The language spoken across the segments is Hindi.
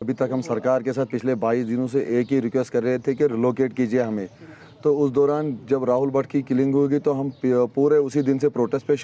अभी तक हम सरकार के साथ पिछले 22 दिनों से एक ही रिक्वेस्ट कर रहे थे कि रिलोकेट कीजिए हमें। तो उस दौरान जब राहुल भट्ट की किलिंग होगी तो हम पूरे उसी दिन से प्रोटेस्ट पे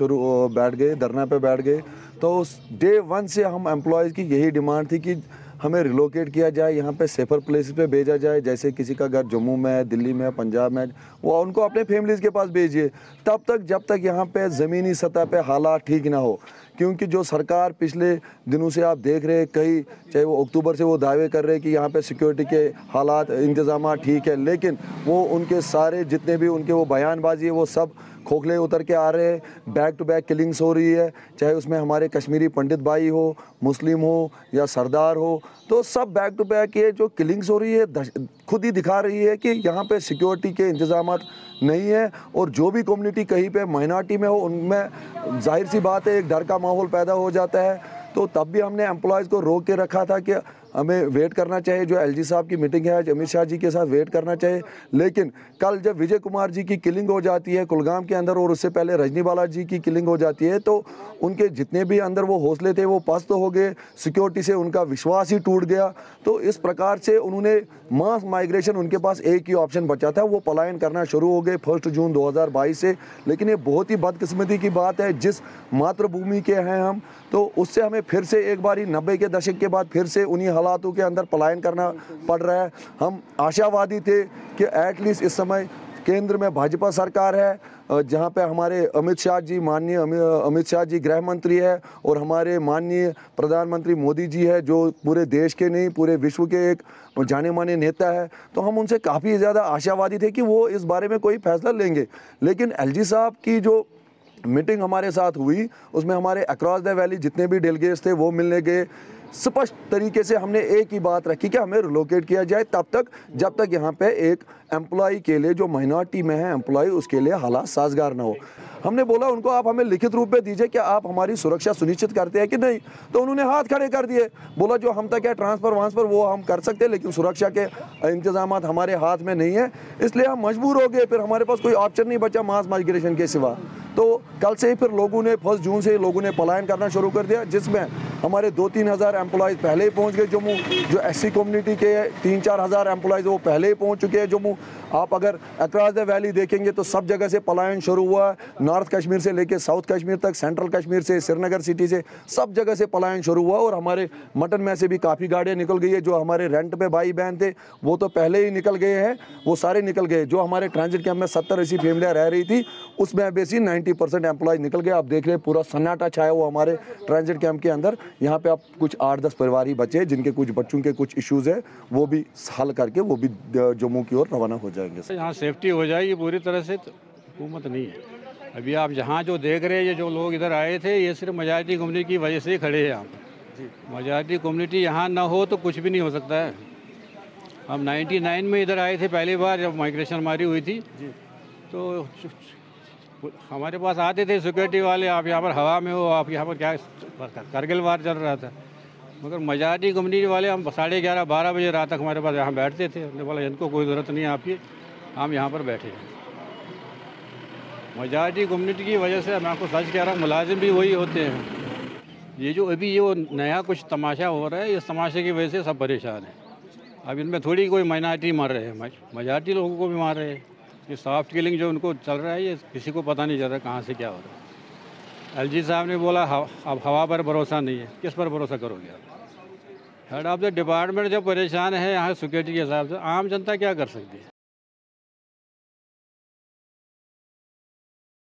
बैठ गए, धरना पे बैठ गए। तो उस डे 1 से हम एम्प्लॉयज़ की यही डिमांड थी कि हमें रिलोकेट किया जाए, यहाँ पे सेफर प्लेस पे भेजा जाए। जैसे किसी का घर जम्मू में है, दिल्ली में है, पंजाब में है, वो उनको अपने फैमिलीज़ के पास भेजिए तब तक जब तक यहाँ पे ज़मीनी सतह पे हालात ठीक ना हो। क्योंकि जो सरकार पिछले दिनों से आप देख रहे हैं, कई चाहे वो अक्टूबर से वो दावे कर रहे हैं कि यहाँ पे सिक्योरिटी के हालात इंतजाम ठीक है, लेकिन वो उनके सारे जितने भी उनके वो बयानबाजी है वो सब खोखले उतर के आ रहे हैं। बैक टू बैक किलिंग्स हो रही है, चाहे उसमें हमारे कश्मीरी पंडित भाई हो, मुस्लिम हो या सरदार हो, तो सब बैक टू बैक ये जो किलिंग्स हो रही है खुद ही दिखा रही है कि यहाँ पे सिक्योरिटी के इंतजाम नहीं है। और जो भी कम्युनिटी कहीं पे माइनॉरिटी में हो, उनमें जाहिर सी बात है एक डर का माहौल पैदा हो जाता है। तो तब भी हमने एम्प्लॉयज़ को रोक के रखा था कि हमें वेट करना चाहिए, जो एलजी साहब की मीटिंग है आज अमित शाह जी के साथ वेट करना चाहिए। लेकिन कल जब विजय कुमार जी की किलिंग हो जाती है कुलगाम के अंदर और उससे पहले रजनी बाला जी की किलिंग हो जाती है, तो उनके जितने भी अंदर वो हौसले थे वो पस्त हो गए, सिक्योरिटी से उनका विश्वास ही टूट गया। तो इस प्रकार से उन्होंने मास माइग्रेशन, उनके पास एक ही ऑप्शन बचा था, वो पलायन करना शुरू हो गए 1 जून 2022 से। लेकिन ये बहुत ही बदकिस्मती की बात है, जिस मातृभूमि के हैं हम, तो उससे हमें फिर से एक बारी 90 के दशक के बाद फिर से उन्हीं हालातों के अंदर पलायन करना पड़ रहा है। हम आशावादी थे कि एटलीस्ट इस समय केंद्र में भाजपा सरकार है, जहां पे हमारे अमित शाह जी, माननीय अमित शाह जी गृह मंत्री है, और हमारे माननीय प्रधानमंत्री मोदी जी है, जो पूरे देश के नहीं पूरे विश्व के एक जाने माने नेता है। तो हम उनसे काफ़ी ज़्यादा आशावादी थे कि वो इस बारे में कोई फैसला लेंगे। लेकिन एलजी साहब की जो मीटिंग हमारे साथ हुई, उसमें हमारे अक्रॉस द वैली जितने भी डेलीगेट्स थे वो मिलने गए। स्पष्ट तरीके से हमने एक ही बात रखी कि हमें रिलोकेट किया जाए तब तक जब तक यहाँ पे एक एम्प्लॉय के लिए, जो माइनॉरिटी में है एम्प्लॉय, उसके लिए हालात साजगार ना हो। हमने बोला उनको आप हमें लिखित रूप में दीजिए कि आप हमारी सुरक्षा सुनिश्चित करते हैं कि नहीं। तो उन्होंने हाथ खड़े कर दिए, बोला जो हम तक है ट्रांसफ़र वांसफ़र वो हम कर सकते हैं, लेकिन सुरक्षा के इंतजाम हमारे हाथ में नहीं है। इसलिए हम मजबूर हो गए, फिर हमारे पास कोई ऑप्शन नहीं बचा मास माइग्रेशन के सिवा। तो कल से ही फिर लोगों ने 1 जून से लोगों ने पलायन करना शुरू कर दिया, जिसमें हमारे 2-3 हज़ार एम्प्लॉयज़ पहले ही पहुंच गए जम्मू। जो एससी कम्युनिटी के 3-4 हज़ार एम्प्लॉयज़ वो पहले ही पहुंच चुके हैं जम्मू। आप अगर अक्रॉस द वैली देखेंगे तो सब जगह से पलायन शुरू हुआ है, नॉर्थ कश्मीर से लेकर साउथ कश्मीर तक, सेंट्रल कश्मीर से, श्रीनगर सिटी से, सब जगह से पलायन शुरू हुआ। और हमारे मटन में से भी काफ़ी गाड़ियाँ निकल गई है। जो हमारे रेंट पे भाई बहन थे वो तो पहले ही निकल गए हैं, वो सारे निकल गए। जो हमारे ट्रांजिट कैंप में 70-80 फैमिलियाँ रह रही थी, उसमें बेसी 90% एम्प्लॉयज निकल गए। आप देख रहे हैं पूरा सन्नाटा छाया हुआ हमारे ट्रांजिट कैंप के अंदर। यहाँ पे आप कुछ 8-10 परिवार ही बचे, जिनके कुछ बच्चों के कुछ इश्यूज़ है, वो भी हल करके वो भी जम्मू की ओर रवाना हो जाएंगे। यहाँ सेफ्टी हो जाएगी पूरी तरह से, तो हुकूमत नहीं है। अभी आप जहाँ जो देख रहे हैं, ये जो लोग इधर आए थे, ये सिर्फ मेजॉरिटी कम्युनिटी की वजह से ही खड़े हैं यहाँ पर। मेजॉरिटी कम्युनिटी यहाँ ना हो तो कुछ भी नहीं हो सकता है। हम 99 में इधर आए थे पहली बार, जब माइग्रेशन हमारी हुई थी, तो हमारे पास आते थे सिक्योरिटी वाले, आप यहाँ पर हवा में हो, आप यहाँ पर क्या, करगिल वार चल रहा था। मगर मेजॉरिटी कम्युनिटी वाले हम 11:30-12 बजे रात तक हमारे पास यहाँ बैठते थे। हमने बोला इनको कोई ज़रूरत नहीं है आपकी, हम यहाँ पर बैठे हैं। मेजॉरिटी कम्युनिटी की वजह से मैं आपको सच कह रहा हूँ, मुलाजिम भी वही होते हैं। ये जो अभी ये वो नया कुछ तमाशा हो रहा है, इस तमाशे की वजह से सब परेशान हैं। अब इनमें थोड़ी कोई माइनॉरिटी मार रहे हैं, मेजॉरिटी लोगों को भी मार रहे हैं। ये सॉफ्ट किलिंग जो उनको चल रहा है, ये किसी को पता नहीं चल रहा कहाँ से क्या हो रहा है। एलजी साहब ने बोला अब हवा पर भरोसा नहीं है, किस पर भरोसा करोगे आप? हेड ऑफ द डिपार्टमेंट जब परेशान है यहाँ सिक्योरिटी के हिसाब से, आम जनता क्या कर सकती है?